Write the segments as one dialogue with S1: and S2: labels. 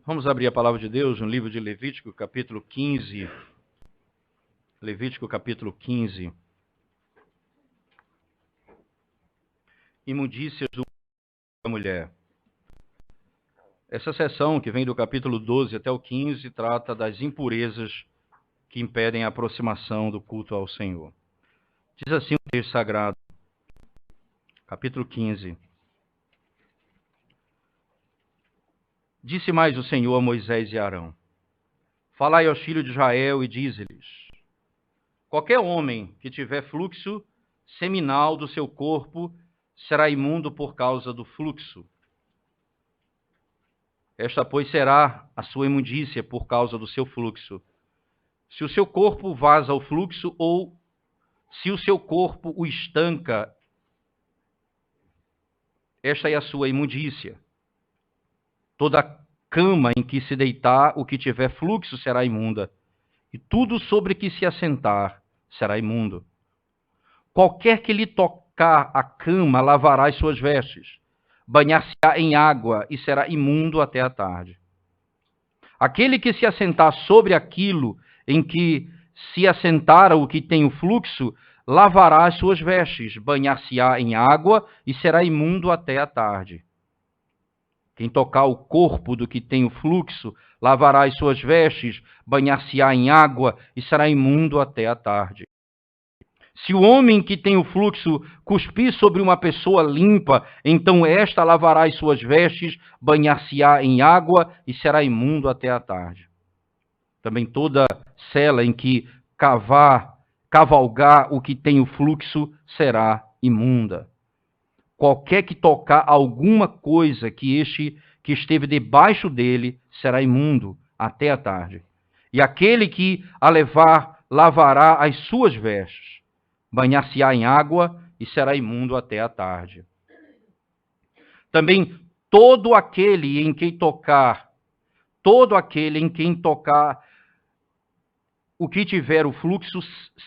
S1: Vamos abrir a palavra de Deus no livro de Levítico, capítulo 15. Levítico, capítulo 15. Imundícias da mulher. Essa seção, que vem do capítulo 12 até o 15, trata das impurezas que impedem a aproximação do culto ao Senhor. Diz assim o texto sagrado, capítulo 15. Disse mais o Senhor a Moisés e a Arão: Falai aos filhos de Israel e dize-lhes: Qualquer homem que tiver fluxo seminal do seu corpo será imundo por causa do fluxo. Esta, pois, será a sua imundícia por causa do seu fluxo. Se o seu corpo vaza o fluxo ou se o seu corpo o estanca, esta é a sua imundícia. Toda cama em que se deitar o que tiver fluxo será imunda, e tudo sobre que se assentar será imundo. Qualquer que lhe tocar a cama lavará as suas vestes, banhar-se-á em água e será imundo até a tarde. Aquele que se assentar sobre aquilo em que se assentara o que tem o fluxo, lavará as suas vestes, banhar-se-á em água e será imundo até a tarde. Quem tocar o corpo do que tem o fluxo, lavará as suas vestes, banhar-se-á em água e será imundo até a tarde. Se o homem que tem o fluxo cuspir sobre uma pessoa limpa, então esta lavará as suas vestes, banhar-se-á em água e será imundo até a tarde. Também toda cela em que cavalgar o que tem o fluxo será imunda. Qualquer que tocar alguma coisa que esteve debaixo dele será imundo até a tarde. E aquele que a levar lavará as suas vestes, banhar-se-á em água e será imundo até a tarde. Também todo aquele em quem tocar o que tiver o fluxo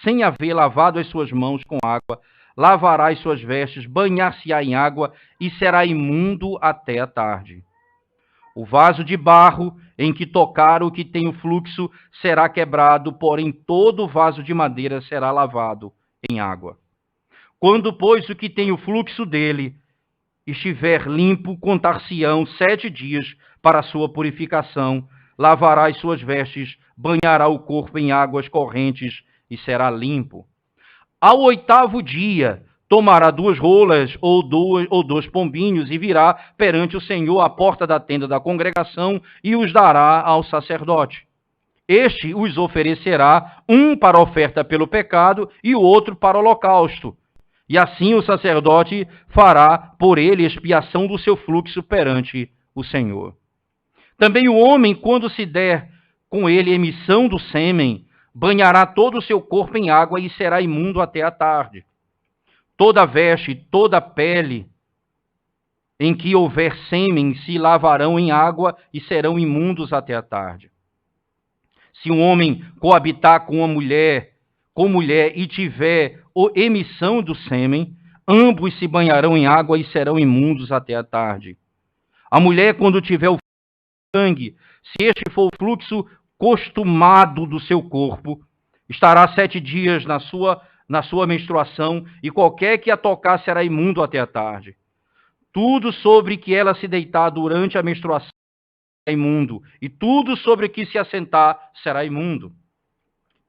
S1: sem haver lavado as suas mãos com água, lavará as suas vestes, banhar-se-á em água e será imundo até a tarde. O vaso de barro em que tocar o que tem o fluxo será quebrado, porém todo vaso de madeira será lavado em água. Quando, pois, o que tem o fluxo dele estiver limpo, contar-se-ão 7 dias para a sua purificação, lavará as suas vestes, banhará o corpo em águas correntes e será limpo. Ao 8º dia, tomará 2 rolas ou 2 pombinhos e virá perante o Senhor à porta da tenda da congregação e os dará ao sacerdote. Este os oferecerá, um para oferta pelo pecado e o outro para holocausto. E assim o sacerdote fará por ele expiação do seu fluxo perante o Senhor. Também o homem, quando se der com ele emissão do sêmen, banhará todo o seu corpo em água e será imundo até a tarde. Toda veste, toda pele em que houver sêmen se lavarão em água e serão imundos até a tarde. Se um homem coabitar com mulher e tiver emissão do sêmen, ambos se banharão em água e serão imundos até a tarde. A mulher, quando tiver o sangue, se este for o fluxo costumado do seu corpo, estará 7 dias na sua menstruação, e qualquer que a tocar será imundo até a tarde. Tudo sobre que ela se deitar durante a menstruação será imundo, e tudo sobre que se assentar será imundo.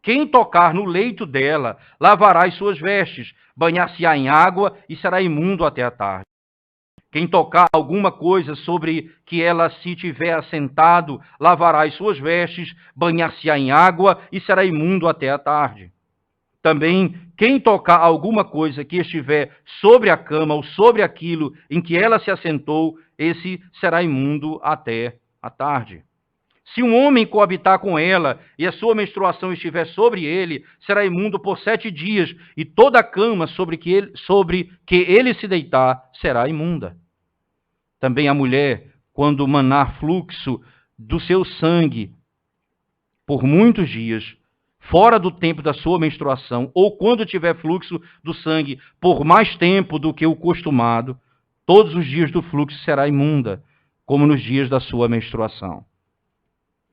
S1: Quem tocar no leito dela, lavará as suas vestes, banhar-se-á em água e será imundo até a tarde. Quem tocar alguma coisa sobre que ela se tiver assentado, lavará as suas vestes, banhar-se-á em água e será imundo até a tarde. Também, quem tocar alguma coisa que estiver sobre a cama ou sobre aquilo em que ela se assentou, esse será imundo até a tarde. Se um homem coabitar com ela e a sua menstruação estiver sobre ele, será imundo por 7 dias, e toda a cama sobre que ele se deitar será imunda. Também a mulher, quando manar fluxo do seu sangue por muitos dias, fora do tempo da sua menstruação, ou quando tiver fluxo do sangue por mais tempo do que o costumado, todos os dias do fluxo será imunda, como nos dias da sua menstruação.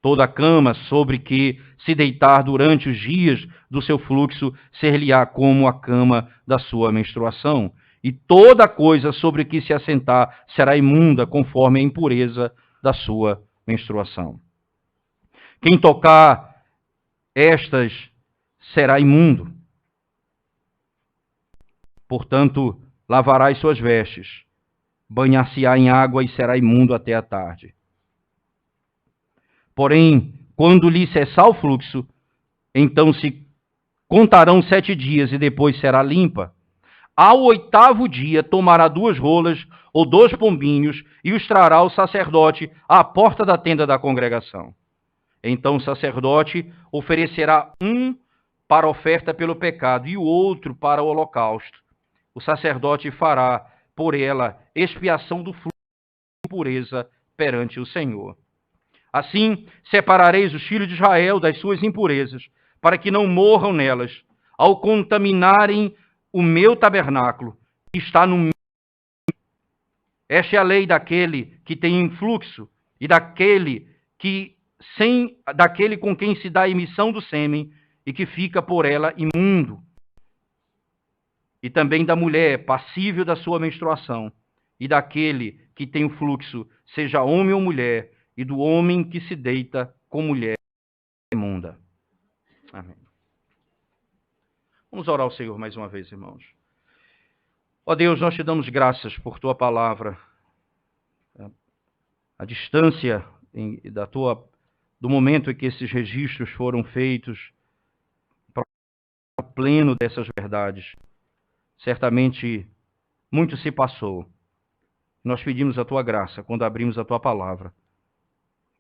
S1: Toda cama sobre que se deitar durante os dias do seu fluxo ser-lhe-á como a cama da sua menstruação. E toda coisa sobre que se assentar será imunda, conforme a impureza da sua menstruação. Quem tocar estas será imundo. Portanto, lavará as suas vestes, banhar-se-á em água e será imundo até a tarde. Porém, quando lhe cessar o fluxo, então se contarão 7 dias e depois será limpa. Ao 8º dia tomará 2 rolas ou 2 pombinhos e os trará o sacerdote à porta da tenda da congregação. Então o sacerdote oferecerá um para oferta pelo pecado e o outro para o holocausto. O sacerdote fará por ela expiação do fluxo de impureza perante o Senhor. Assim, separareis os filhos de Israel das suas impurezas, para que não morram nelas, ao contaminarem o meu tabernáculo, que está no meio. Esta é a lei daquele que tem influxo e daquele com quem se dá a emissão do sêmen e que fica por ela imundo. E também da mulher passível da sua menstruação, e daquele que tem o fluxo, seja homem ou mulher, e do homem que se deita com mulher imunda. Amém. Vamos orar ao Senhor mais uma vez, irmãos. Ó Deus, nós te damos graças por tua palavra. A distância do momento em que esses registros foram feitos para o pleno dessas verdades. Certamente, muito se passou. Nós pedimos a tua graça quando abrimos a tua palavra.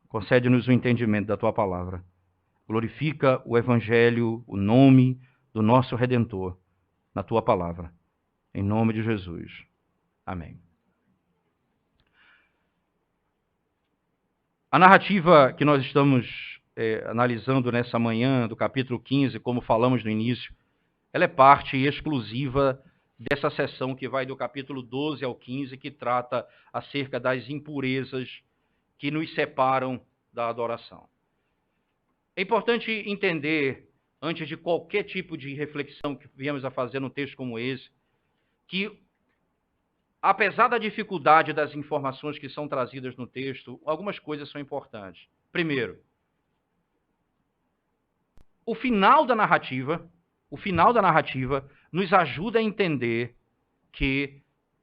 S1: Concede-nos o entendimento da tua palavra. Glorifica o Evangelho, o nome do nosso Redentor, na tua palavra. Em nome de Jesus. Amém. A narrativa que nós estamos analisando nessa manhã, do capítulo 15, como falamos no início, ela é parte exclusiva dessa seção que vai do capítulo 12 ao 15, que trata acerca das impurezas que nos separam da adoração. É importante entender, antes de qualquer tipo de reflexão que viemos a fazer num texto como esse, que apesar da dificuldade das informações que são trazidas no texto, algumas coisas são importantes. Primeiro, o final da narrativa nos ajuda a entender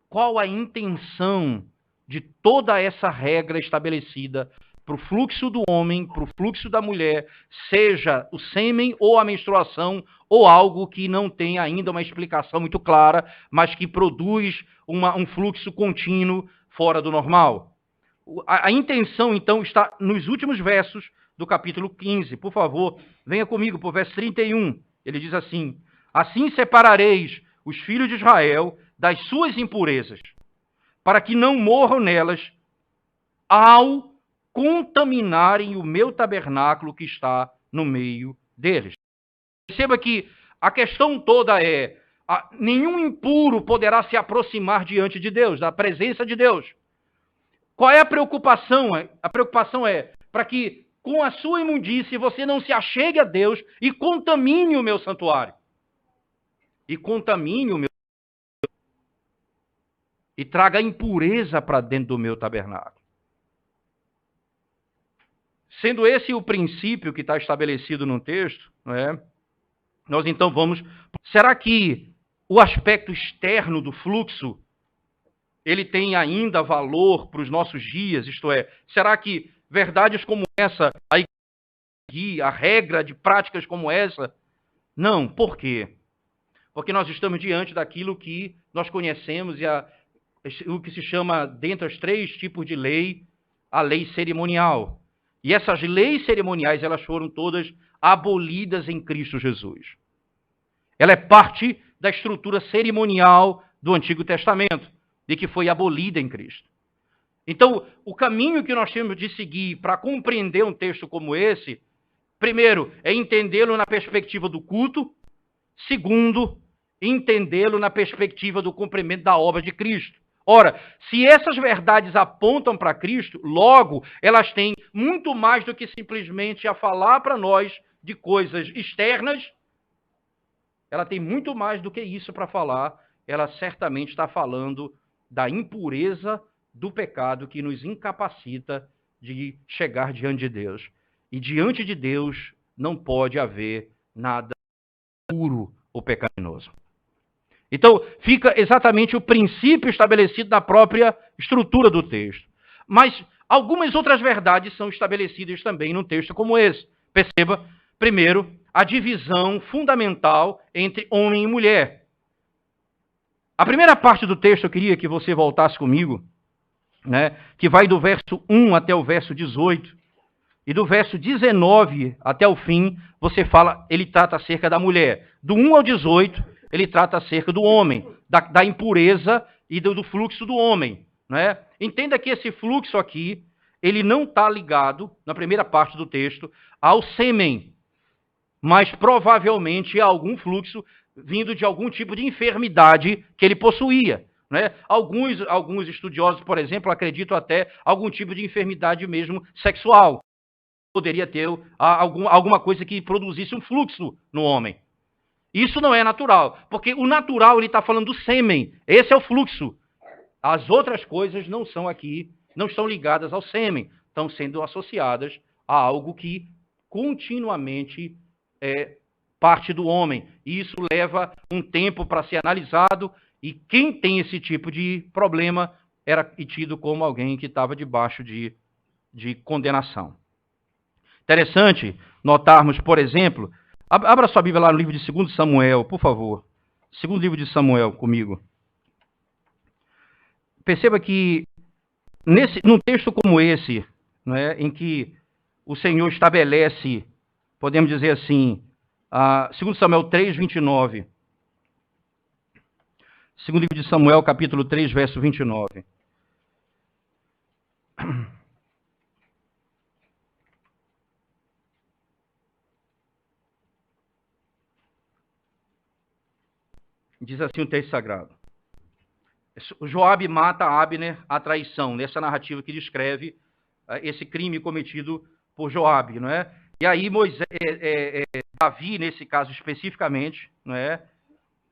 S1: qual a intenção de toda essa regra estabelecida para o fluxo do homem, para o fluxo da mulher, seja o sêmen ou a menstruação, ou algo que não tem ainda uma explicação muito clara, mas que produz um fluxo contínuo fora do normal. A intenção, então, está nos últimos versos do capítulo 15. Por favor, venha comigo para o verso 31. Ele diz assim: assim separareis os filhos de Israel das suas impurezas, para que não morram nelas ao contaminarem o meu tabernáculo que está no meio deles. Perceba que a questão toda é: nenhum impuro poderá se aproximar diante de Deus, da presença de Deus. Qual é a preocupação? A preocupação é para que, com a sua imundície, você não se achegue a Deus e contamine o meu santuário. E traga impureza para dentro do meu tabernáculo. Sendo esse o princípio que está estabelecido no texto, não é? Nós então vamos... Será que o aspecto externo do fluxo, ele tem ainda valor para os nossos dias? Isto é, será que verdades como essa, a regra de práticas como essa? Não. Por quê? Porque nós estamos diante daquilo que nós conhecemos o que se chama, dentre os 3 tipos de lei, a lei cerimonial. E essas leis cerimoniais, elas foram todas abolidas em Cristo Jesus. Ela é parte da estrutura cerimonial do Antigo Testamento, e que foi abolida em Cristo. Então, o caminho que nós temos de seguir para compreender um texto como esse, primeiro, é entendê-lo na perspectiva do culto. Segundo, entendê-lo na perspectiva do cumprimento da obra de Cristo. Ora, se essas verdades apontam para Cristo, logo elas têm muito mais do que simplesmente a falar para nós de coisas externas. Ela tem muito mais do que isso para falar. Ela certamente está falando da impureza do pecado que nos incapacita de chegar diante de Deus. E diante de Deus não pode haver nada puro ou pecaminoso. Então, fica exatamente o princípio estabelecido na própria estrutura do texto. Mas algumas outras verdades são estabelecidas também num texto como esse. Perceba, primeiro, a divisão fundamental entre homem e mulher. A primeira parte do texto eu queria que você voltasse comigo, né, que vai do verso 1 até o verso 18. E do verso 19 até o fim, ele trata acerca da mulher. Do 1 ao 18, ele trata acerca do homem, da impureza e do fluxo do homem. Né? Entenda que esse fluxo aqui, ele não está ligado, na primeira parte do texto, ao sêmen, mas provavelmente a algum fluxo vindo de algum tipo de enfermidade que ele possuía. Né? Alguns estudiosos, por exemplo, acreditam até algum tipo de enfermidade mesmo sexual. Poderia ter alguma coisa que produzisse um fluxo no homem. Isso não é natural, porque o natural ele está falando do sêmen. Esse é o fluxo. As outras coisas não são aqui, não estão ligadas ao sêmen, estão sendo associadas a algo que continuamente é parte do homem. E isso leva um tempo para ser analisado, e quem tem esse tipo de problema era tido como alguém que estava debaixo de condenação. Interessante notarmos, por exemplo, abra sua Bíblia lá no livro de 2 Samuel, por favor. Segundo livro de Samuel, comigo. Perceba que, num texto como esse, né, em que o Senhor estabelece, podemos dizer assim, 2 Samuel 3, 29. Segundo livro de Samuel, capítulo 3, verso 29. Diz assim o texto sagrado. Joabe mata Abner à traição, nessa narrativa que descreve esse crime cometido por Joabe, não é? E aí Davi, nesse caso especificamente, não é?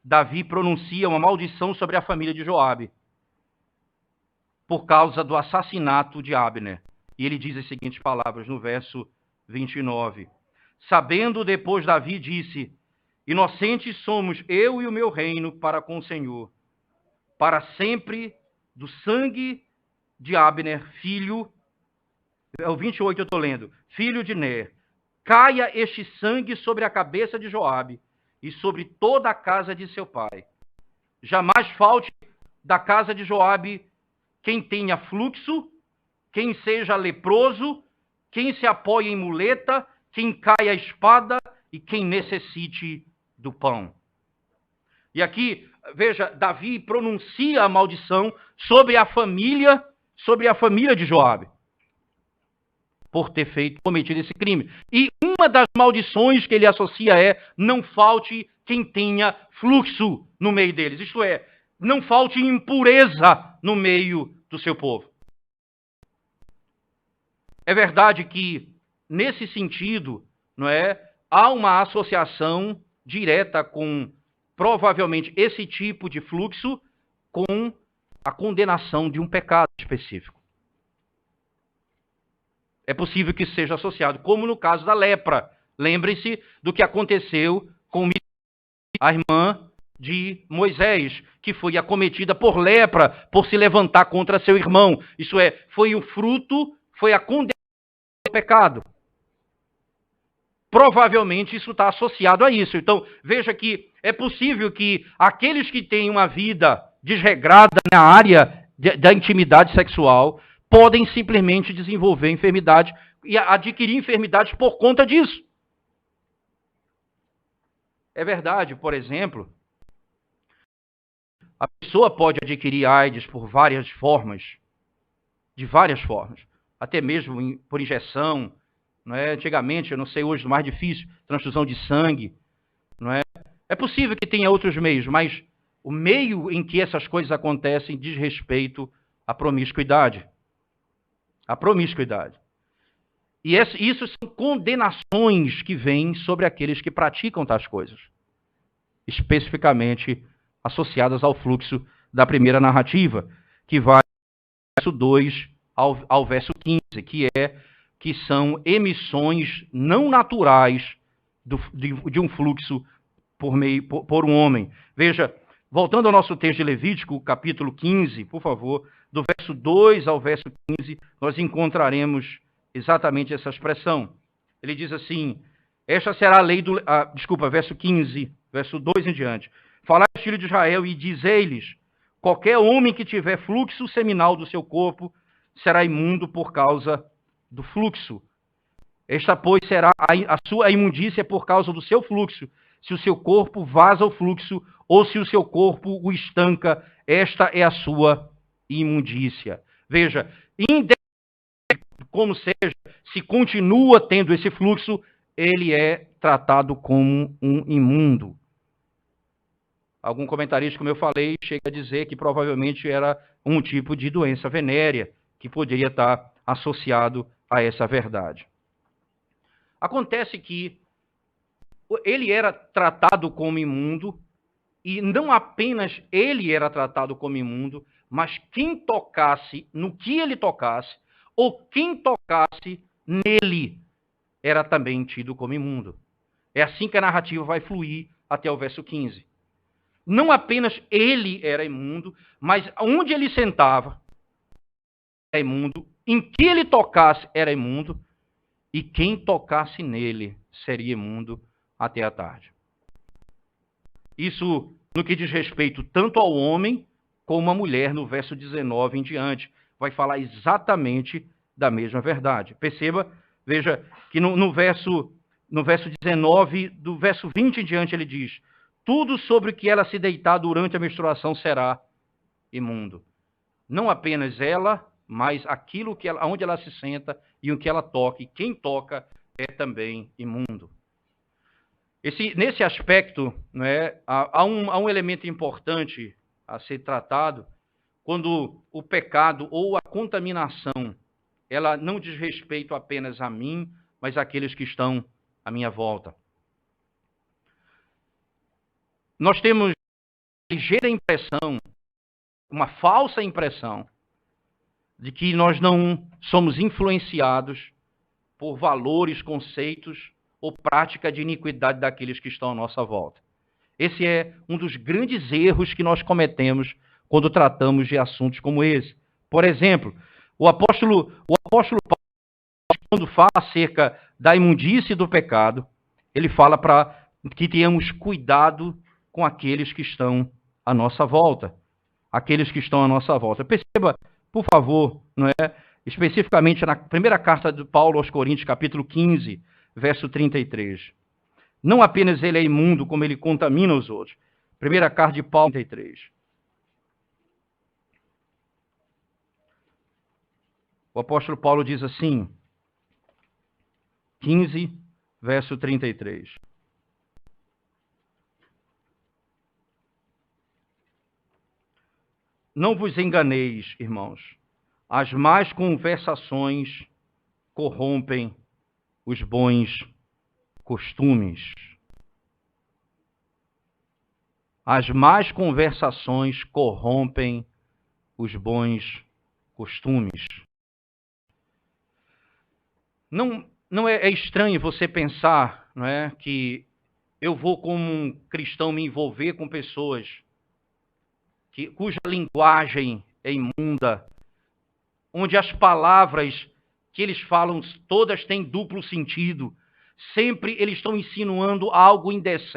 S1: Davi pronuncia uma maldição sobre a família de Joabe por causa do assassinato de Abner. E ele diz as seguintes palavras no verso 29. Sabendo depois Davi disse: inocentes somos eu e o meu reino para com o Senhor, para sempre do sangue de Abner, filho, é o 28 eu estou lendo, filho de Ner, caia este sangue sobre a cabeça de Joabe e sobre toda a casa de seu pai. Jamais falte da casa de Joabe quem tenha fluxo, quem seja leproso, quem se apoie em muleta, quem caia a espada e quem necessite do pão. E aqui, veja, Davi pronuncia a maldição sobre a família de Joabe, por ter cometido esse crime. E uma das maldições que ele associa é: não falte quem tenha fluxo no meio deles. Isto é, não falte impureza no meio do seu povo. É verdade que, nesse sentido, não é, há uma associação direta com, provavelmente, esse tipo de fluxo com a condenação de um pecado específico. É possível que seja associado, como no caso da lepra. Lembre-se do que aconteceu com a irmã de Moisés, que foi acometida por lepra, por se levantar contra seu irmão. Isso é, foi o fruto, foi a condenação do pecado. Provavelmente isso está associado a isso. Então, veja que é possível que aqueles que têm uma vida desregrada na área da intimidade sexual podem simplesmente desenvolver enfermidade e adquirir enfermidades por conta disso. É verdade, por exemplo, a pessoa pode adquirir AIDS por várias formas, de várias formas, até mesmo por injeção, não é? Antigamente, eu não sei hoje, o mais difícil, transfusão de sangue, não é? É possível que tenha outros meios, mas o meio em que essas coisas acontecem diz respeito à promiscuidade. A promiscuidade. E isso são condenações que vêm sobre aqueles que praticam tais coisas, especificamente associadas ao fluxo da primeira narrativa, que vai do verso 2 ao verso 15, que são emissões não naturais de um fluxo por um homem. Veja, voltando ao nosso texto de Levítico, capítulo 15, por favor, do verso 2 ao verso 15, nós encontraremos exatamente essa expressão. Ele diz assim, esta será a lei do... verso 15, verso 2 em diante. Falai aos filhos de Israel e dizei-lhes, qualquer homem que tiver fluxo seminal do seu corpo será imundo por causa do fluxo. Esta, pois, será a sua imundícia por causa do seu fluxo. Se o seu corpo vaza o fluxo ou se o seu corpo o estanca, esta é a sua imundícia. Veja, independente como seja, se continua tendo esse fluxo, ele é tratado como um imundo. Algum comentarista, como eu falei, chega a dizer que provavelmente era um tipo de doença venérea que poderia estar associado a essa verdade. Acontece que ele era tratado como imundo, e não apenas ele era tratado como imundo, mas quem tocasse no que ele tocasse, ou quem tocasse nele, era também tido como imundo. É assim que a narrativa vai fluir até o verso 15. Não apenas ele era imundo, mas onde ele sentava era imundo, em que ele tocasse era imundo, e quem tocasse nele seria imundo até a tarde. Isso no que diz respeito tanto ao homem como à mulher, no verso 19 em diante. Vai falar exatamente da mesma verdade. Perceba, veja, que no verso 19, do verso 20 em diante, ele diz, tudo sobre o que ela se deitar durante a menstruação será imundo. Não apenas ela, mas aquilo onde ela se senta e o que ela toca, e quem toca é também imundo. Nesse aspecto, né, há um elemento importante a ser tratado quando o pecado ou a contaminação, ela não diz respeito apenas a mim, mas àqueles que estão à minha volta. Nós temos uma ligeira impressão, uma falsa impressão, de que nós não somos influenciados por valores, conceitos ou prática de iniquidade daqueles que estão à nossa volta. Esse é um dos grandes erros que nós cometemos quando tratamos de assuntos como esse. Por exemplo, o apóstolo Paulo, quando fala acerca da imundície do pecado, ele fala para que tenhamos cuidado com aqueles que estão à nossa volta. Aqueles que estão à nossa volta. Perceba, por favor, não é? Especificamente na primeira carta de Paulo aos Coríntios, capítulo 15, verso 33. Não apenas ele é imundo, como ele contamina os outros. Primeira carta de Paulo, 33. O apóstolo Paulo diz assim, 15, verso 33. Não vos enganeis, irmãos. As más conversações corrompem os bons costumes. As más conversações corrompem os bons costumes. Não é estranho você pensar, não é, que eu vou, como um cristão, me envolver com pessoas cuja linguagem é imunda, onde as palavras que eles falam todas têm duplo sentido. Sempre eles estão insinuando algo indecente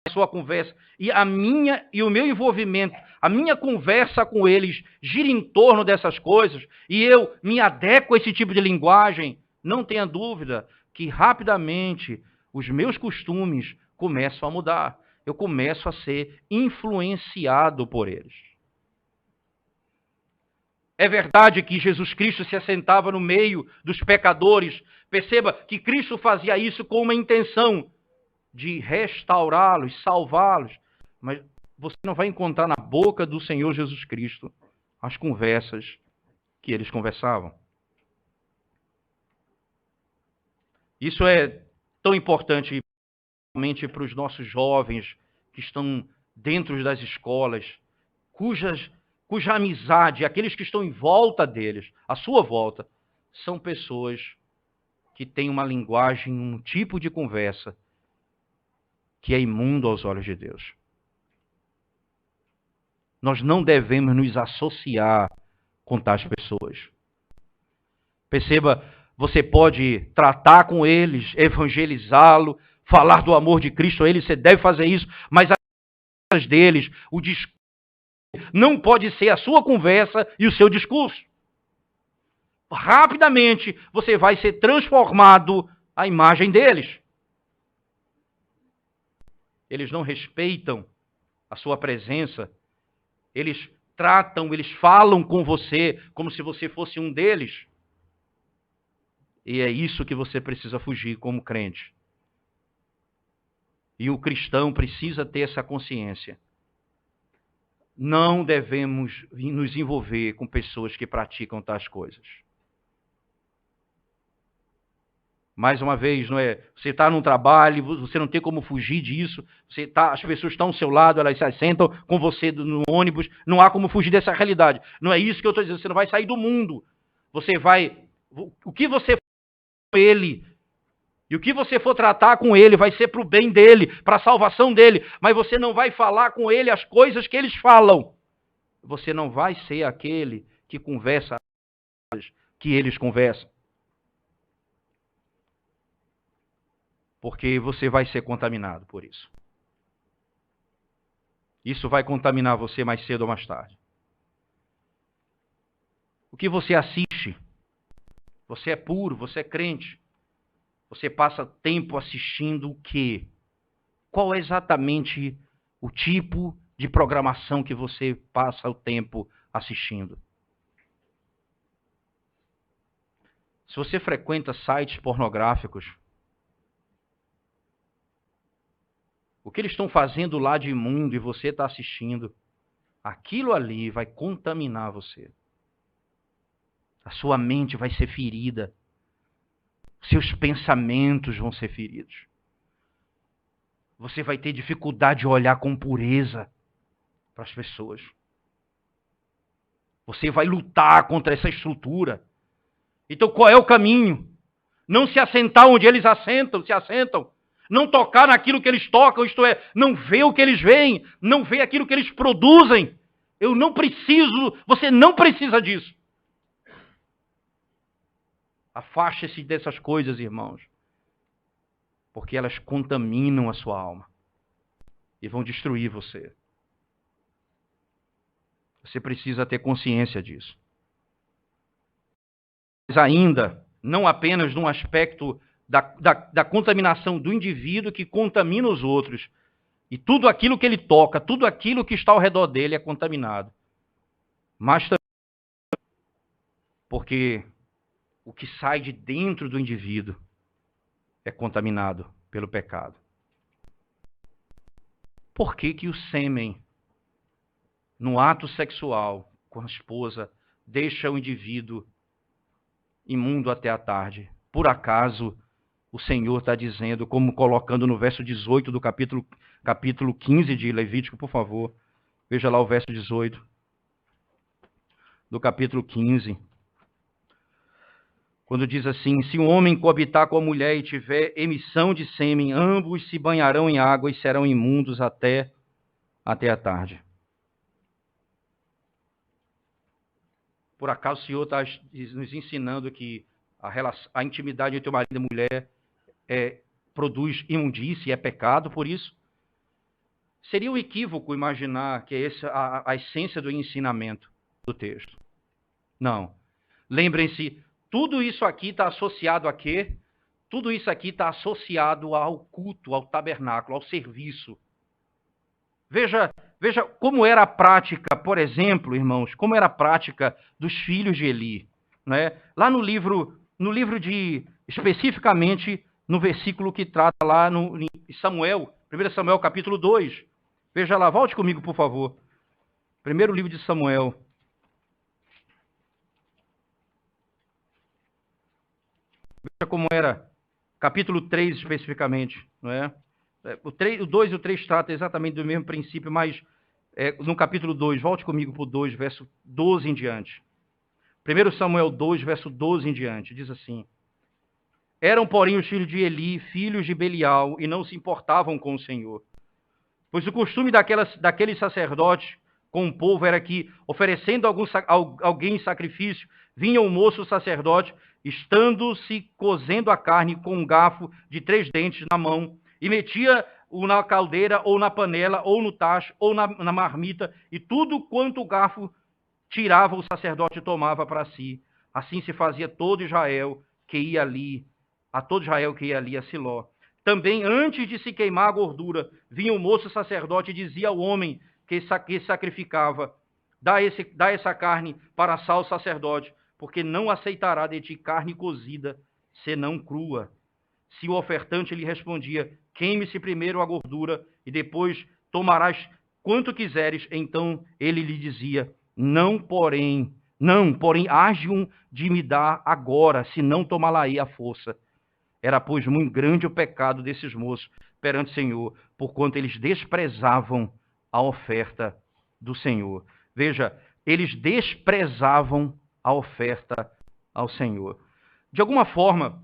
S1: na sua conversa. E o meu envolvimento, a minha conversa com eles gira em torno dessas coisas, e eu me adequo a esse tipo de linguagem. Não tenha dúvida que rapidamente os meus costumes começam a mudar. Eu começo a ser influenciado por eles. É verdade que Jesus Cristo se assentava no meio dos pecadores. Perceba que Cristo fazia isso com uma intenção de restaurá-los, salvá-los. Mas você não vai encontrar na boca do Senhor Jesus Cristo as conversas que eles conversavam. Isso é tão importante para os nossos jovens que estão dentro das escolas, cuja amizade, aqueles que estão em volta deles, à sua volta, são pessoas que têm uma linguagem, um tipo de conversa que é imundo aos olhos de Deus. Nós não devemos nos associar com tais pessoas. Perceba, você pode tratar com eles, evangelizá-lo, falar do amor de Cristo a eles, você deve fazer isso, mas as deles, o discurso não pode ser a sua conversa e o seu discurso. Rapidamente você vai ser transformado à imagem deles. Eles não respeitam a sua presença, eles tratam, eles falam com você como se você fosse um deles. E é isso que você precisa fugir como crente. E o cristão precisa ter essa consciência. Não devemos nos envolver com pessoas que praticam tais coisas. Mais uma vez, não é? Você está num trabalho, você não tem como fugir disso. As pessoas estão ao seu lado, elas se sentam com você no ônibus. Não há como fugir dessa realidade. Não é isso que eu estou dizendo. Você não vai sair do mundo. O que você for com ele, e o que você for tratar com ele, vai ser para o bem dele, para a salvação dele. Mas você não vai falar com ele as coisas que eles falam. Você não vai ser aquele que conversa as coisas que eles conversam. Porque você vai ser contaminado por isso. Isso vai contaminar você mais cedo ou mais tarde. O que você assiste, você é puro, você é crente. Você passa tempo assistindo o quê? Qual é exatamente o tipo de programação que você passa o tempo assistindo? Se você frequenta sites pornográficos, o que eles estão fazendo lá de imundo e você está assistindo, aquilo ali vai contaminar você. A sua mente vai ser ferida. Seus pensamentos vão ser feridos. Você vai ter dificuldade de olhar com pureza para as pessoas. Você vai lutar contra essa estrutura. Então qual é o caminho? Não se assentar onde eles se assentam. Não tocar naquilo que eles tocam, isto é, não ver o que eles veem, não ver aquilo que eles produzem. Você não precisa disso. Afaste-se dessas coisas, irmãos, porque elas contaminam a sua alma e vão destruir você. Você precisa ter consciência disso. Mas ainda, não apenas num aspecto da contaminação do indivíduo que contamina os outros. E tudo aquilo que ele toca, tudo aquilo que está ao redor dele é contaminado. Mas também porque o que sai de dentro do indivíduo é contaminado pelo pecado. Por que que o sêmen, no ato sexual com a esposa, deixa o indivíduo imundo até a tarde? Por acaso o Senhor está dizendo, como colocando no verso 18 do capítulo 15 de Levítico, por favor. Veja lá o verso 18 do capítulo 15. Quando diz assim, se um homem coabitar com a mulher e tiver emissão de sêmen, ambos se banharão em água e serão imundos até a tarde. Por acaso o Senhor está nos ensinando que a intimidade entre o marido e a mulher produz imundície, é pecado por isso? Seria um equívoco imaginar que essa é a essência do ensinamento do texto. Não. Lembrem-se, tudo isso aqui está associado a quê? Tudo isso aqui está associado ao culto, ao tabernáculo, ao serviço. Veja como era a prática, por exemplo, irmãos, como era a prática dos filhos de Eli. Né? Lá no livro de, especificamente, no versículo que trata lá em Samuel, 1 Samuel capítulo 2. Veja lá, volte comigo, por favor. Primeiro livro de Samuel. Veja como era, capítulo 3 especificamente, não é? O 2 e o 3 tratam exatamente do mesmo princípio, mas no capítulo 2, volte comigo para o 2, verso 12 em diante. 1 Samuel 2, verso 12 em diante, diz assim: Eram, porém, os filhos de Eli, filhos de Belial, e não se importavam com o Senhor. Pois o costume daqueles sacerdotes com o povo era que, oferecendo alguém em sacrifício, vinha o moço sacerdote, estando-se cozendo a carne com um garfo de 3 dentes na mão, e metia-o na caldeira, ou na panela, ou no tacho, ou na marmita, e tudo quanto o garfo tirava, o sacerdote tomava para si. Assim se fazia todo Israel que ia ali, a Siló. Também, antes de se queimar a gordura, vinha o moço sacerdote e dizia ao homem que sacrificava: dá essa carne para assar o sacerdote, porque não aceitará de ti carne cozida, senão crua. Se o ofertante lhe respondia: queime-se primeiro a gordura, e depois tomarás quanto quiseres, então ele lhe dizia: não, porém, hage-um de me dar agora, se não tomá-la-ei à força. Era, pois, muito grande o pecado desses moços perante o Senhor, porquanto eles desprezavam a oferta do Senhor. Veja, eles desprezavam a oferta ao Senhor. De alguma forma,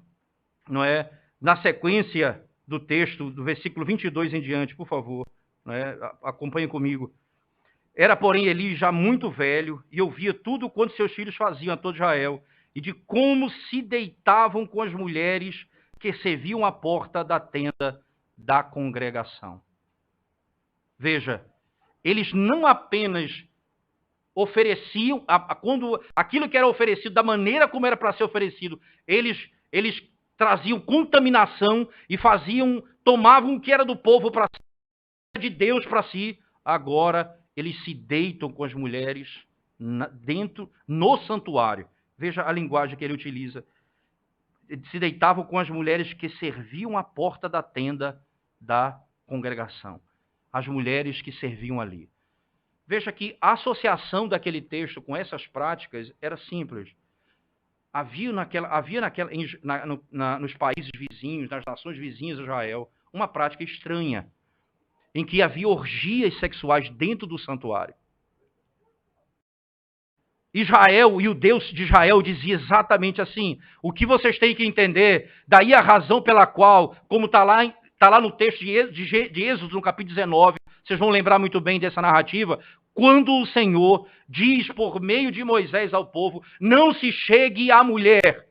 S1: não é? Na sequência do texto, do versículo 22 em diante, por favor, não é? Acompanhe comigo. Era, porém, Eli já muito velho e ouvia tudo quanto seus filhos faziam a todo Israel, e de como se deitavam com as mulheres que serviam à porta da tenda da congregação. Veja, eles não apenas ofereciam, quando aquilo que era oferecido, da maneira como era para ser oferecido, eles traziam contaminação e tomavam o que era do povo para si, de Deus para si. Agora eles se deitam com as mulheres no santuário. Veja a linguagem que ele utiliza. Se deitavam com as mulheres que serviam à porta da tenda da congregação. As mulheres que serviam ali. Veja que a associação daquele texto com essas práticas era simples. Havia nos países vizinhos, nas nações vizinhas de Israel, uma prática estranha, em que havia orgias sexuais dentro do santuário. Israel e o Deus de Israel dizia exatamente assim: o que vocês têm que entender, daí a razão pela qual, como está lá no texto de Êxodo, no capítulo 19, vocês vão lembrar muito bem dessa narrativa, quando o Senhor diz por meio de Moisés ao povo: não se chegue à mulher.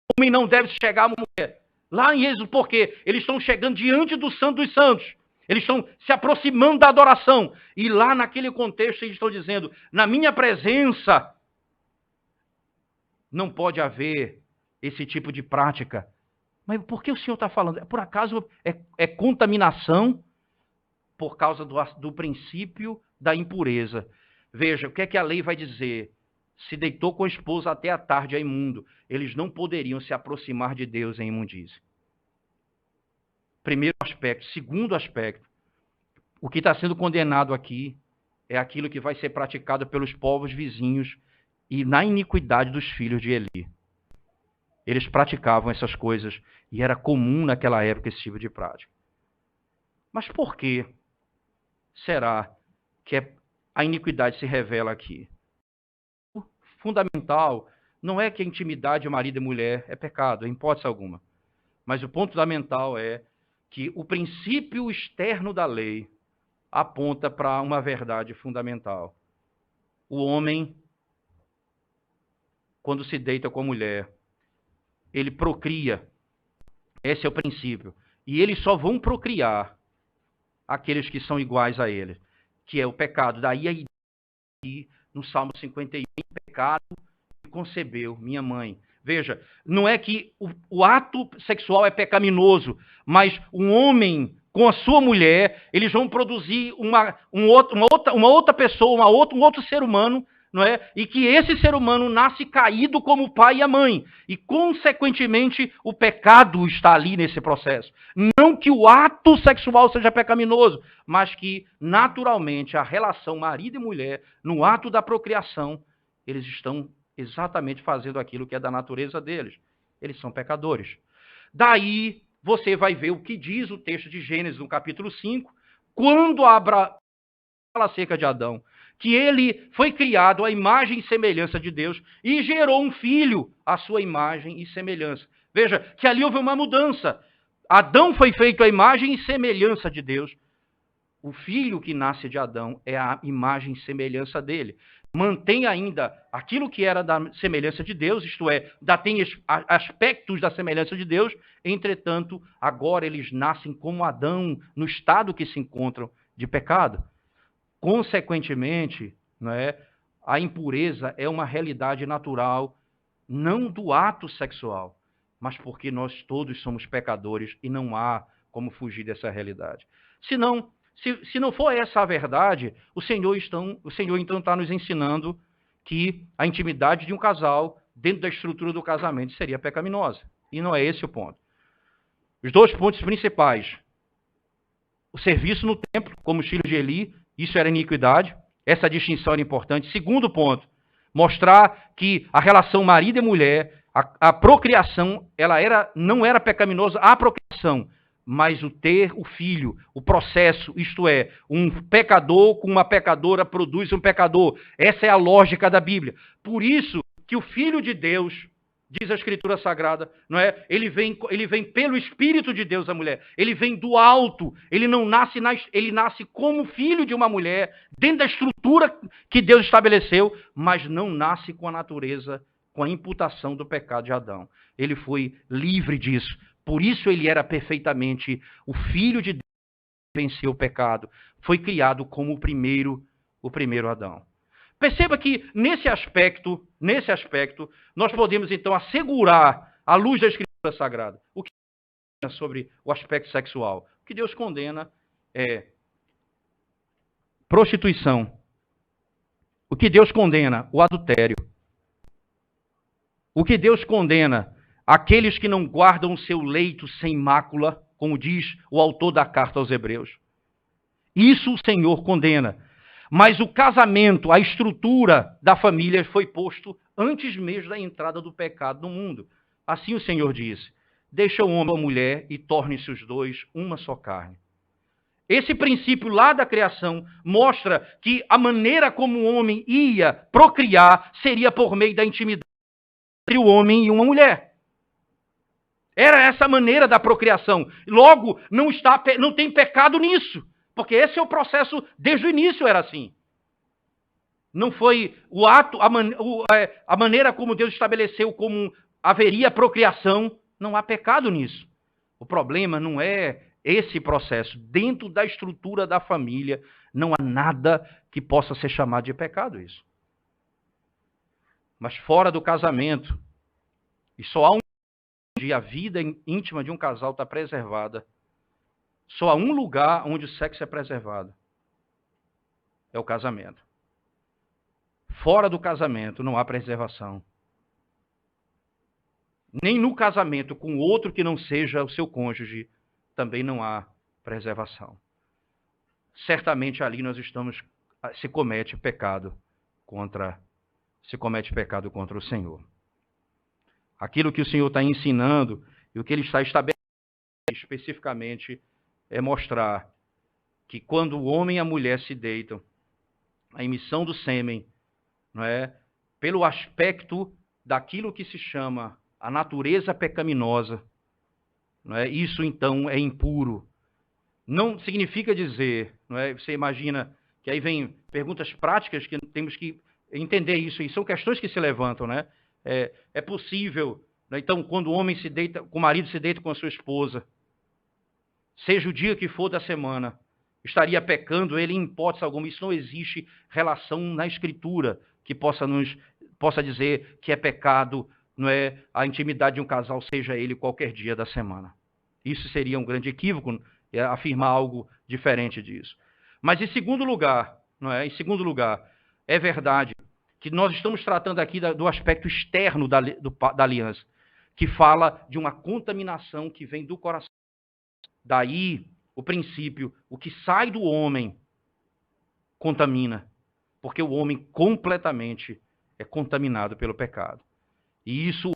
S1: O homem não deve chegar à mulher. Lá em Êxodo, por quê? Eles estão chegando diante do Santo dos Santos. Eles estão se aproximando da adoração. E lá naquele contexto eles estão dizendo: na minha presença não pode haver esse tipo de prática. Mas por que o Senhor está falando? Por acaso é contaminação por causa do princípio da impureza. Veja, o que é que a lei vai dizer? Se deitou com a esposa até a tarde, é imundo. Eles não poderiam se aproximar de Deus em imundície. Primeiro aspecto. Segundo aspecto, o que está sendo condenado aqui é aquilo que vai ser praticado pelos povos vizinhos e na iniquidade dos filhos de Eli. Eles praticavam essas coisas e era comum naquela época esse tipo de prática. Mas por que será que a iniquidade se revela aqui? O fundamental não é que a intimidade de marido e mulher é pecado, em hipótese alguma. Mas o ponto fundamental é que o princípio externo da lei aponta para uma verdade fundamental. O homem, quando se deita com a mulher, ele procria. Esse é o princípio. E eles só vão procriar aqueles que são iguais a ele, que é o pecado. Daí a ideia no Salmo 51, pecado concebeu minha mãe. Veja, não é que o ato sexual é pecaminoso, mas um homem com a sua mulher, eles vão produzir uma outra pessoa, um outro ser humano não é? E que esse ser humano nasce caído como o pai e a mãe. E, consequentemente, o pecado está ali nesse processo. Não que o ato sexual seja pecaminoso, mas que, naturalmente, a relação marido e mulher, no ato da procriação, eles estão exatamente fazendo aquilo que é da natureza deles. Eles são pecadores. Daí, você vai ver o que diz o texto de Gênesis, no capítulo 5, quando fala acerca de Adão, que ele foi criado à imagem e semelhança de Deus e gerou um filho à sua imagem e semelhança. Veja que ali houve uma mudança. Adão foi feito à imagem e semelhança de Deus. O filho que nasce de Adão é a imagem e semelhança dele. Mantém ainda aquilo que era da semelhança de Deus, isto é, tem aspectos da semelhança de Deus, entretanto, agora eles nascem como Adão, no estado que se encontram de pecado. Consequentemente, não é, a impureza é uma realidade natural, não do ato sexual, mas porque nós todos somos pecadores e não há como fugir dessa realidade. Se não for essa a verdade, o Senhor então está nos ensinando que a intimidade de um casal, dentro da estrutura do casamento, seria pecaminosa. E não é esse o ponto. Os dois pontos principais. O serviço no templo, como os filhos de Eli, isso era iniquidade. Essa distinção era importante. Segundo ponto, mostrar que a relação marido e mulher, a procriação, não era pecaminosa a procriação, mas o ter o filho, o processo, isto é, um pecador com uma pecadora produz um pecador. Essa é a lógica da Bíblia. Por isso que o Filho de Deus, diz a Escritura Sagrada, não é? Ele vem pelo Espírito de Deus, a mulher. Ele vem do alto. Ele nasce como filho de uma mulher, dentro da estrutura que Deus estabeleceu, mas não nasce com a natureza, com a imputação do pecado de Adão. Ele foi livre disso. Por isso ele era perfeitamente o Filho de Deus que venceu o pecado. Foi criado como o primeiro Adão. Perceba que nesse aspecto, nós podemos então assegurar, à luz da Escritura Sagrada, o que Deus condena sobre o aspecto sexual. O que Deus condena é prostituição. O que Deus condena? O adultério. O que Deus condena? Aqueles que não guardam o seu leito sem mácula, como diz o autor da carta aos Hebreus. Isso o Senhor condena. Mas o casamento, a estrutura da família foi posto antes mesmo da entrada do pecado no mundo. Assim o Senhor disse: deixa o homem e a mulher e tornem-se os dois uma só carne. Esse princípio lá da criação mostra que a maneira como o homem ia procriar seria por meio da intimidade entre o homem e uma mulher. Era essa a maneira da procriação. Logo, não tem pecado nisso. Porque esse é o processo, desde o início era assim. Não foi o ato, a maneira como Deus estabeleceu como haveria procriação, não há pecado nisso. O problema não é esse processo. Dentro da estrutura da família, não há nada que possa ser chamado de pecado isso. Mas fora do casamento, e só há onde a vida íntima de um casal está preservada, só há um lugar onde o sexo é preservado. É o casamento. Fora do casamento não há preservação. Nem no casamento com outro que não seja o seu cônjuge, também não há preservação. Certamente ali se comete pecado contra o Senhor. Aquilo que o Senhor está ensinando e o que Ele está estabelecendo especificamente é mostrar que quando o homem e a mulher se deitam, a emissão do sêmen, não é, pelo aspecto daquilo que se chama a natureza pecaminosa, não é, isso então é impuro. Não significa dizer, não é, você imagina que aí vem perguntas práticas que temos que entender isso, e são questões que se levantam, né? É possível, né, então, quando o homem se deita, o marido se deita com a sua esposa, seja o dia que for da semana, estaria pecando ele em hipótese alguma. Isso não existe relação na Escritura que possa dizer que é pecado, não é, a intimidade de um casal, seja ele qualquer dia da semana. Isso seria um grande equívoco, afirmar algo diferente disso. Mas em segundo lugar, não é? Em segundo lugar, é verdade que nós estamos tratando aqui do aspecto externo da aliança, que fala de uma contaminação que vem do coração. Daí o princípio, o que sai do homem contamina, porque o homem completamente é contaminado pelo pecado. E isso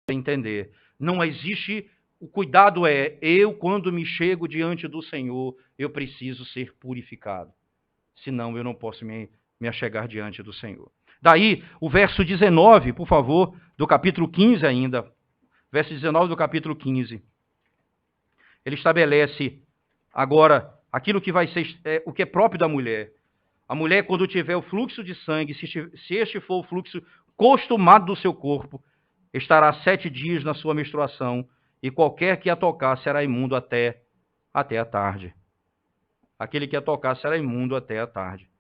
S1: é entender. Não existe, o cuidado é, eu quando me chego diante do Senhor, eu preciso ser purificado. Senão eu não posso me achegar diante do Senhor. Daí, o verso 19, por favor, do capítulo 15 ainda. Verso 19 do capítulo 15. Ele estabelece agora aquilo que vai ser o que é próprio da mulher. A mulher, quando tiver o fluxo de sangue, se este for o fluxo costumado do seu corpo, estará 7 dias na sua menstruação, e qualquer que a tocar será imundo até a tarde. Aquele que a tocar será imundo até a tarde.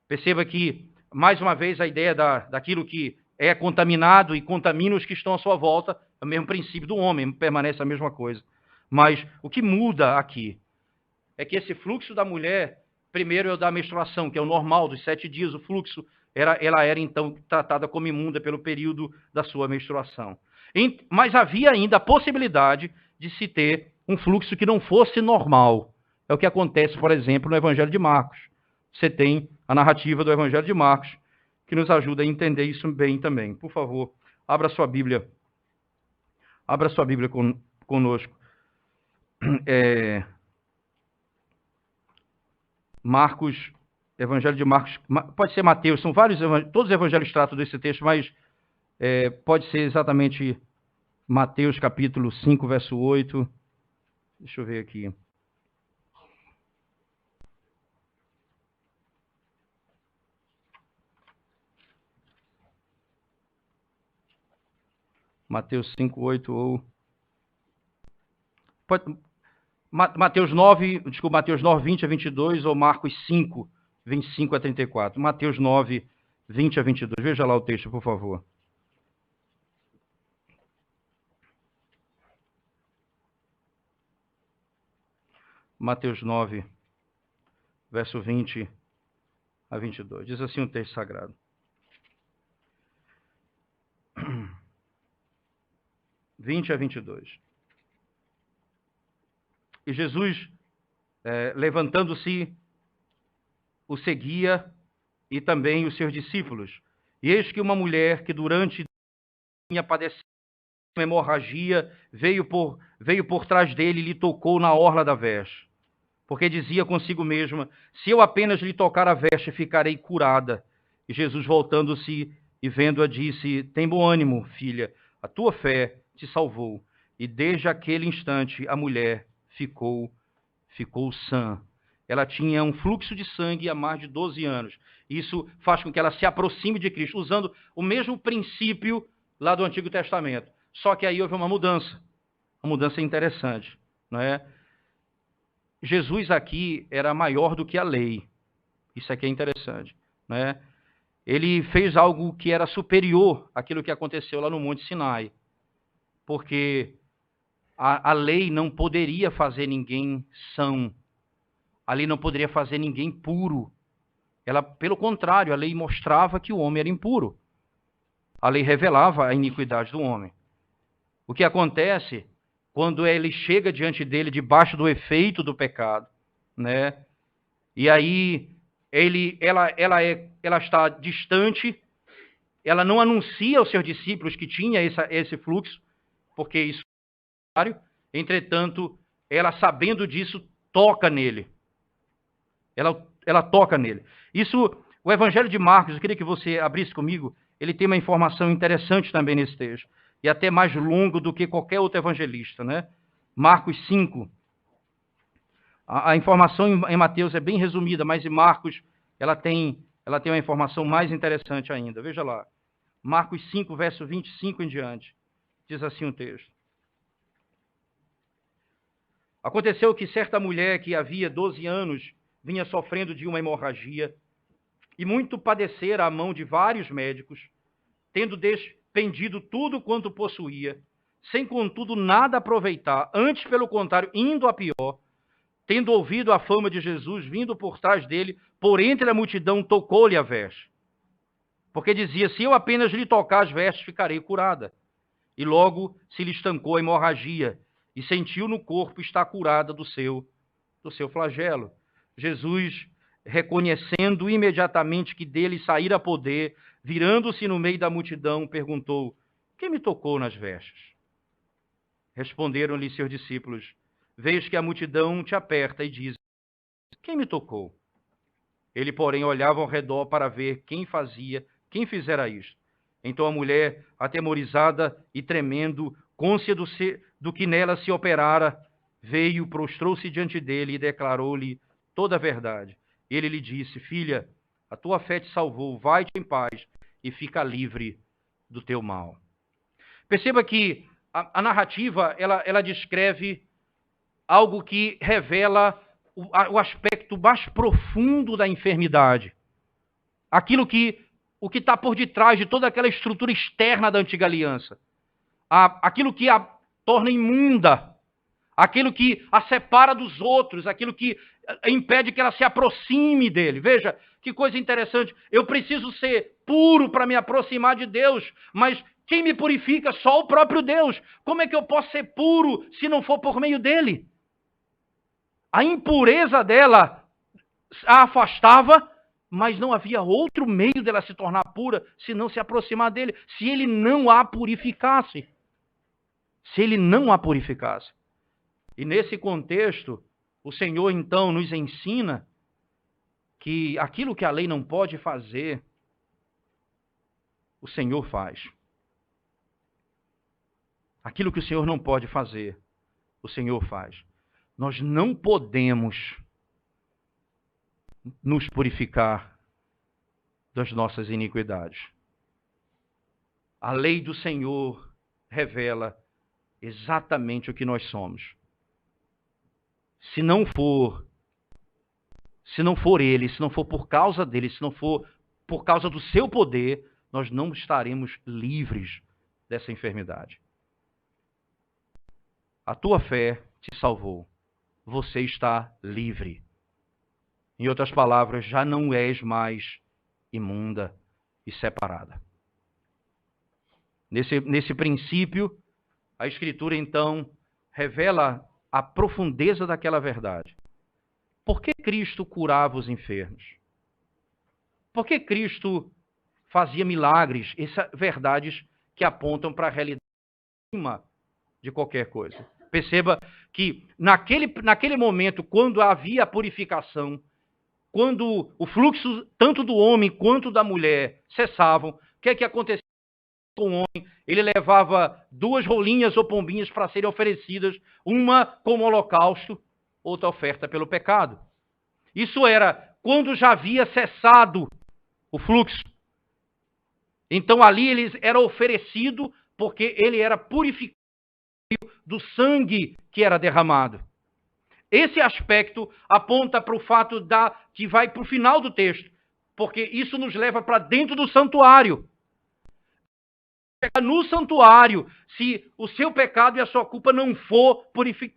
S1: Perceba que, mais uma vez, a ideia daquilo que é contaminado e contamina os que estão à sua volta, é o mesmo princípio do homem, permanece a mesma coisa. Mas o que muda aqui é que esse fluxo da mulher, primeiro é o da menstruação, que é o normal, dos 7 dias, o fluxo, ela era então tratada como imunda pelo período da sua menstruação. Mas havia ainda a possibilidade de se ter um fluxo que não fosse normal. É o que acontece, por exemplo, no Evangelho de Marcos. Você tem a narrativa do Evangelho de Marcos, que nos ajuda a entender isso bem também. Por favor, abra sua Bíblia. Abra sua Bíblia conosco. Marcos, Evangelho de Marcos, pode ser Mateus, são vários, todos os evangelhos tratam desse texto, mas pode ser exatamente Mateus capítulo 5, verso 8. Deixa eu ver aqui. Mateus 5, 8 ou... Mateus 9, 20 a 22 ou Marcos 5, 25 a 34. Mateus 9, 20 a 22. Veja lá o texto, por favor. Mateus 9, verso 20 a 22. Diz assim o texto sagrado. (20 a 22). E Jesus, levantando-se, o seguia e também os seus discípulos. E eis que uma mulher que durante tinha padecido uma hemorragia veio por trás dele e lhe tocou na orla da veste. Porque dizia consigo mesma, se eu apenas lhe tocar a veste, ficarei curada. E Jesus, voltando-se e vendo-a, disse, tem bom ânimo, filha, a tua fé te salvou. E desde aquele instante a mulher ficou sã. Ela tinha um fluxo de sangue há mais de 12 anos. Isso faz com que ela se aproxime de Cristo, usando o mesmo princípio lá do Antigo Testamento. Só que aí houve uma mudança interessante, não é? Jesus aqui era maior do que a lei. Isso aqui é interessante, né? Ele fez algo que era superior àquilo que aconteceu lá no Monte Sinai. Porque a lei não poderia fazer ninguém são. A lei não poderia fazer ninguém puro. Ela, pelo contrário, a lei mostrava que o homem era impuro. A lei revelava a iniquidade do homem. O que acontece quando ele chega diante dele debaixo do efeito do pecado, né? E aí ela está distante, ela não anuncia aos seus discípulos que tinha esse fluxo, porque isso é necessário. Entretanto, ela sabendo disso, toca nele. Ela toca nele. Isso, o Evangelho de Marcos, eu queria que você abrisse comigo, ele tem uma informação interessante também nesse texto. E até mais longo do que qualquer outro evangelista, né? Marcos 5. A informação em Mateus é bem resumida, mas em Marcos ela tem uma informação mais interessante ainda. Veja lá. Marcos 5, verso 25 em diante. Diz assim o texto. Aconteceu que certa mulher que havia 12 anos vinha sofrendo de uma hemorragia e muito padecera à mão de vários médicos, tendo despendido tudo quanto possuía, sem contudo nada aproveitar, antes pelo contrário, indo a pior, tendo ouvido a fama de Jesus, vindo por trás dele, por entre a multidão, tocou-lhe a veste. porque dizia, se eu apenas lhe tocar as vestes, ficarei curada. E logo se lhe estancou a hemorragia, e sentiu no corpo estar curada do seu flagelo. Jesus, reconhecendo imediatamente que dele saíra poder, virando-se no meio da multidão, perguntou, quem me tocou nas vestes? Responderam-lhe seus discípulos, vejo que a multidão te aperta e diz, quem me tocou? Ele, porém, olhava ao redor para ver quem fizera isto. Então a mulher, atemorizada e tremendo, cônscia do que nela se operara, veio, prostrou-se diante dele e declarou-lhe toda a verdade. Ele lhe disse, filha, a tua fé te salvou, vai-te em paz e fica livre do teu mal. Perceba que a narrativa, ela descreve algo que revela o aspecto mais profundo da enfermidade. O que está por detrás de toda aquela estrutura externa da antiga aliança. Aquilo que a torna imunda, aquilo que a separa dos outros, aquilo que impede que ela se aproxime dele. Veja, que coisa interessante. Eu preciso ser puro para me aproximar de Deus, mas quem me purifica? Só o próprio Deus. Como é que eu posso ser puro se não for por meio dele? A impureza dela a afastava, mas não havia outro meio dela se tornar pura se não se aproximar dele, se ele não a purificasse. Se ele não a purificasse. E nesse contexto, o Senhor então nos ensina que aquilo que a lei não pode fazer, o Senhor faz. Aquilo que o Senhor não pode fazer, o Senhor faz. Nós não podemos nos purificar das nossas iniquidades. A lei do Senhor revela exatamente o que nós somos. Se não for ele, se não for por causa dele, se não for por causa do seu poder, nós não estaremos livres dessa enfermidade. A tua fé te salvou. Você está livre. Em outras palavras, já não és mais imunda e separada. Nesse princípio, a Escritura, então, revela a profundeza daquela verdade. Por que Cristo curava os enfermos? Por que Cristo fazia milagres? Essas verdades que apontam para a realidade acima de qualquer coisa. Perceba que naquele momento, quando havia a purificação, quando o fluxo tanto do homem quanto da mulher cessavam, o que é que acontecia com o homem? Ele levava 2 rolinhas ou pombinhas para serem oferecidas, uma como holocausto, outra oferta pelo pecado. Isso era quando já havia cessado o fluxo. Então ali ele era oferecido porque ele era purificado do sangue que era derramado. Esse aspecto aponta para o fato que vai para o final do texto, porque isso nos leva para dentro do santuário. No santuário, se o seu pecado e a sua culpa não for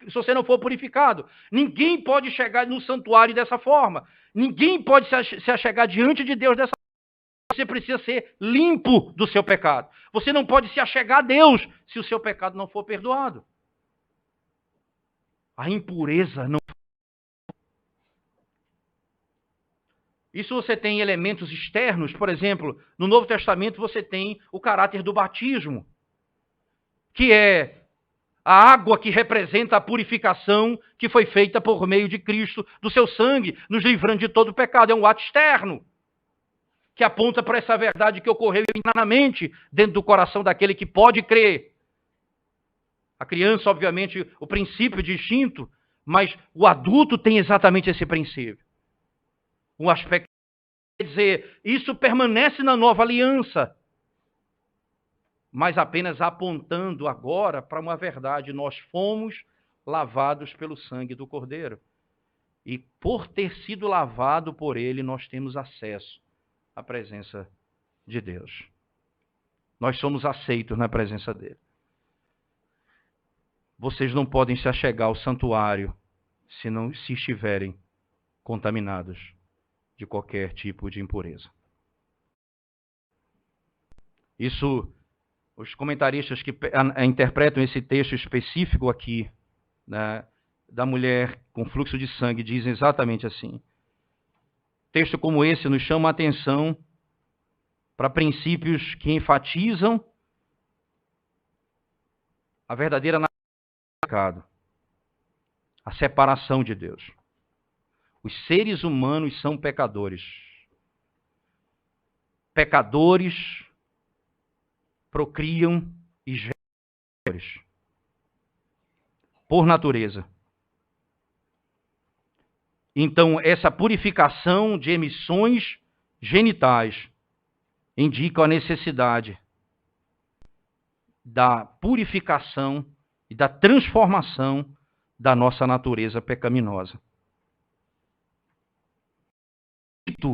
S1: se você não for purificado, ninguém pode chegar no santuário dessa forma. Ninguém pode se achegar diante de Deus dessa forma. Você precisa ser limpo do seu pecado. Você não pode se achegar a Deus se o seu pecado não for perdoado. A impureza não. Isso você tem elementos externos, por exemplo, no Novo Testamento você tem o caráter do batismo, que é a água que representa a purificação que foi feita por meio de Cristo, do seu sangue, nos livrando de todo o pecado. É um ato externo, que aponta para essa verdade que ocorreu internamente dentro do coração daquele que pode crer. A criança, obviamente, o princípio distinto, mas o adulto tem exatamente esse princípio. Um aspecto, quer dizer, isso permanece na nova aliança, mas apenas apontando agora para uma verdade. Nós fomos lavados pelo sangue do Cordeiro. E por ter sido lavado por ele, nós temos acesso à presença de Deus. Nós somos aceitos na presença dele. Vocês não podem se achegar ao santuário se estiverem contaminados de qualquer tipo de impureza. Isso, os comentaristas que interpretam esse texto específico aqui, né, da mulher com fluxo de sangue, dizem exatamente assim. Texto como esse nos chama a atenção para princípios que enfatizam a verdadeira natureza do pecado, a separação de Deus. Os seres humanos são pecadores. Pecadores procriam e geram pecadores, por natureza. Então, essa purificação de emissões genitais indica a necessidade da purificação e da transformação da nossa natureza pecaminosa.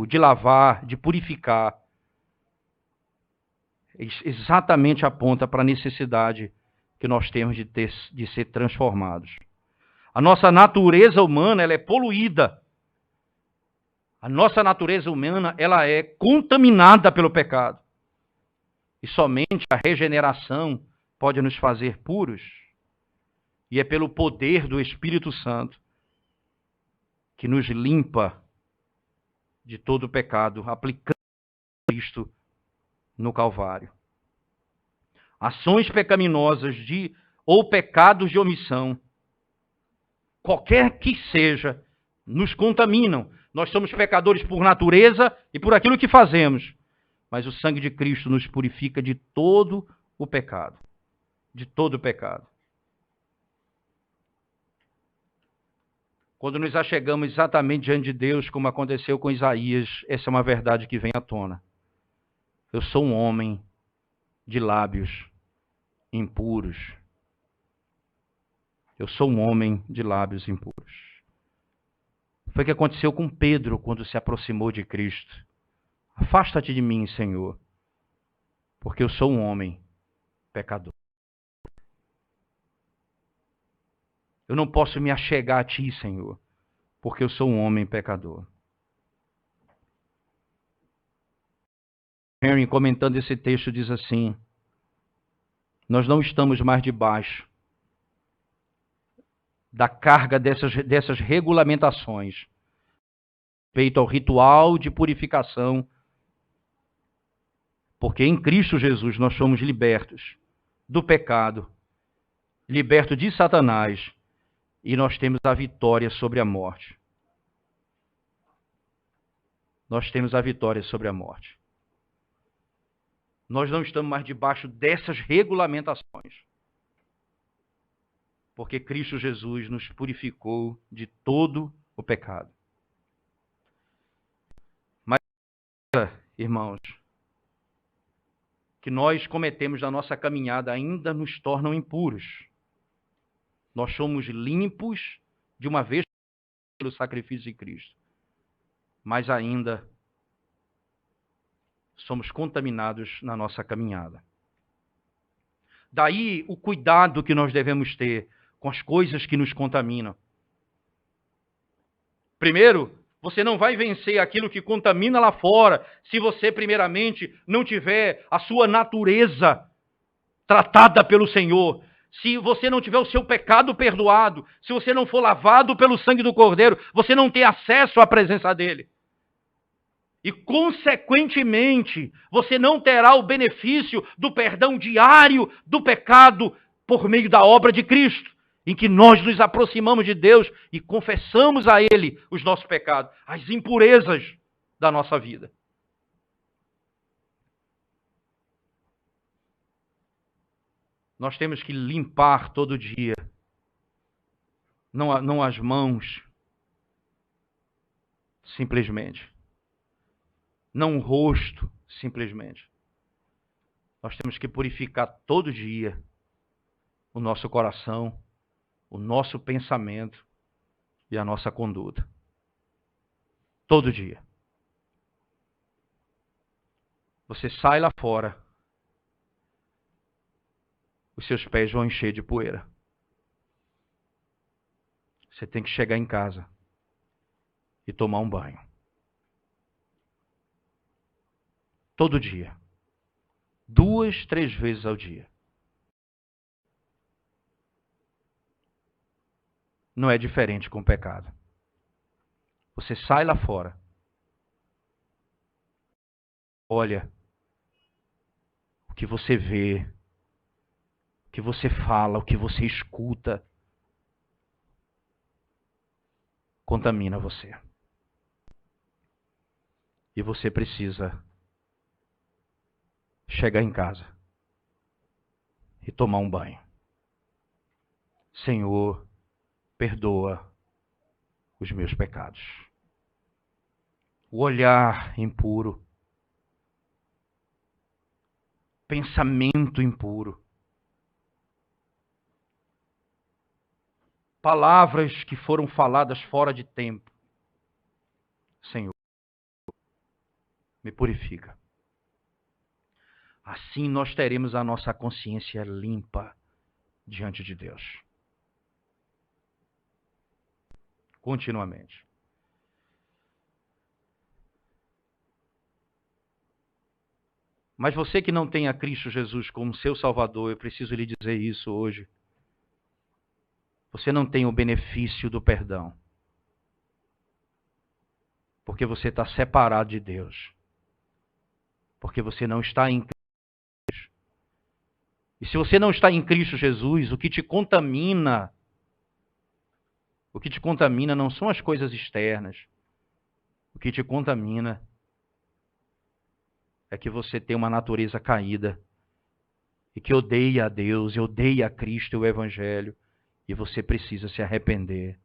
S1: De lavar, de purificar, exatamente aponta para a necessidade que nós temos de ser transformados. A nossa natureza humana, ela é poluída. A nossa natureza humana, ela é contaminada pelo pecado. E somente a regeneração pode nos fazer puros. E é pelo poder do Espírito Santo que nos limpa de todo o pecado, aplicando Cristo no Calvário. Ações pecaminosas ou pecados de omissão, qualquer que seja, nos contaminam. Nós somos pecadores por natureza e por aquilo que fazemos. Mas o sangue de Cristo nos purifica de todo o pecado. De todo o pecado. Quando nos achegamos exatamente diante de Deus, como aconteceu com Isaías, essa é uma verdade que vem à tona. Eu sou um homem de lábios impuros. Eu sou um homem de lábios impuros. Foi o que aconteceu com Pedro quando se aproximou de Cristo. Afasta-te de mim, Senhor, porque eu sou um homem pecador. Eu não posso me achegar a ti, Senhor, porque eu sou um homem pecador. Henry, comentando esse texto, diz assim: nós não estamos mais debaixo da carga dessas regulamentações respeito ao ritual de purificação, porque em Cristo Jesus nós somos libertos do pecado, libertos de Satanás, e nós temos a vitória sobre a morte. Nós temos a vitória sobre a morte. Nós não estamos mais debaixo dessas regulamentações, porque Cristo Jesus nos purificou de todo o pecado. Mas, irmãos, que nós cometemos na nossa caminhada ainda nos tornam impuros. Nós somos limpos de uma vez pelo sacrifício de Cristo, mas ainda somos contaminados na nossa caminhada. Daí o cuidado que nós devemos ter com as coisas que nos contaminam. Primeiro, você não vai vencer aquilo que contamina lá fora se você, primeiramente, não tiver a sua natureza tratada pelo Senhor. Se você não tiver o seu pecado perdoado, se você não for lavado pelo sangue do Cordeiro, você não tem acesso à presença dele. E, consequentemente, você não terá o benefício do perdão diário do pecado por meio da obra de Cristo, em que nós nos aproximamos de Deus e confessamos a Ele os nossos pecados, as impurezas da nossa vida. Nós temos que limpar todo dia, não as mãos, simplesmente. Não o rosto, simplesmente. Nós temos que purificar todo dia o nosso coração, o nosso pensamento e a nossa conduta. Todo dia. Você sai lá fora, os seus pés vão encher de poeira. Você tem que chegar em casa e tomar um banho. Todo dia. 2, 3 vezes ao dia. Não é diferente com o pecado. Você sai lá fora. Olha o que você vê, o que você fala, o que você escuta, contamina você. E você precisa chegar em casa e tomar um banho. Senhor, perdoa os meus pecados. O olhar impuro, pensamento impuro, palavras que foram faladas fora de tempo. Senhor, me purifica. Assim nós teremos a nossa consciência limpa diante de Deus. Continuamente. Mas você que não tem a Cristo Jesus como seu Salvador, eu preciso lhe dizer isso hoje. Você não tem o benefício do perdão. Porque você está separado de Deus. Porque você não está em Cristo. E se você não está em Cristo Jesus, o que te contamina não são as coisas externas. O que te contamina é que você tem uma natureza caída e que odeia a Deus, odeia a Cristo e o Evangelho, e você precisa se arrepender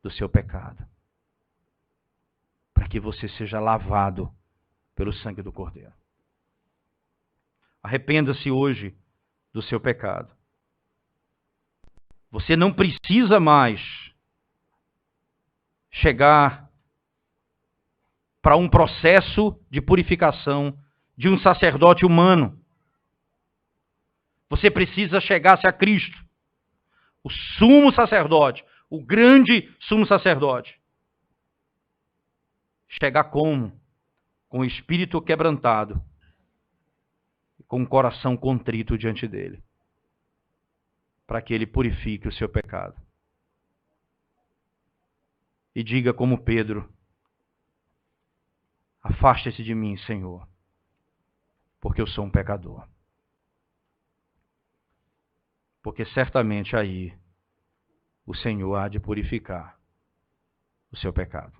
S1: do seu pecado, para que você seja lavado pelo sangue do Cordeiro. Arrependa-se hoje do seu pecado. Você não precisa mais chegar para um processo de purificação de um sacerdote humano. Você precisa chegar-se a Cristo, o sumo sacerdote, o grande sumo sacerdote. Chegar como? Com o espírito quebrantado, com o coração contrito diante dele, para que ele purifique o seu pecado. E diga como Pedro: afaste-se de mim, Senhor, porque eu sou um pecador. Porque certamente aí o Senhor há de purificar o seu pecado.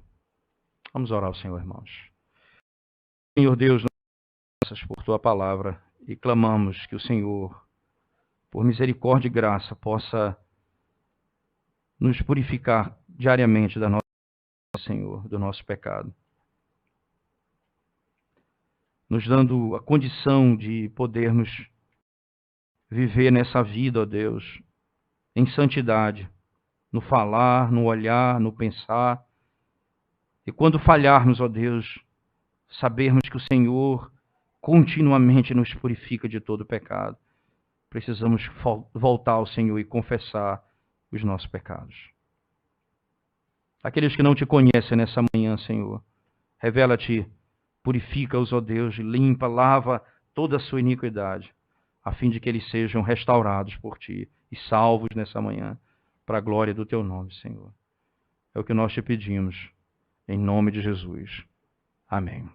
S1: Vamos orar ao Senhor, irmãos. Senhor Deus, graças por tua palavra e clamamos que o Senhor, por misericórdia e graça, possa nos purificar diariamente da nossa, Senhor, do nosso pecado, nos dando a condição de podermos viver nessa vida, ó Deus, em santidade, no falar, no olhar, no pensar. E quando falharmos, ó Deus, sabermos que o Senhor continuamente nos purifica de todo pecado. Precisamos voltar ao Senhor e confessar os nossos pecados. Aqueles que não te conhecem nessa manhã, Senhor, revela-te, purifica-os, ó Deus, limpa, lava toda a sua iniquidade, a fim de que eles sejam restaurados por ti e salvos nessa manhã, para a glória do teu nome, Senhor. É o que nós te pedimos, em nome de Jesus. Amém.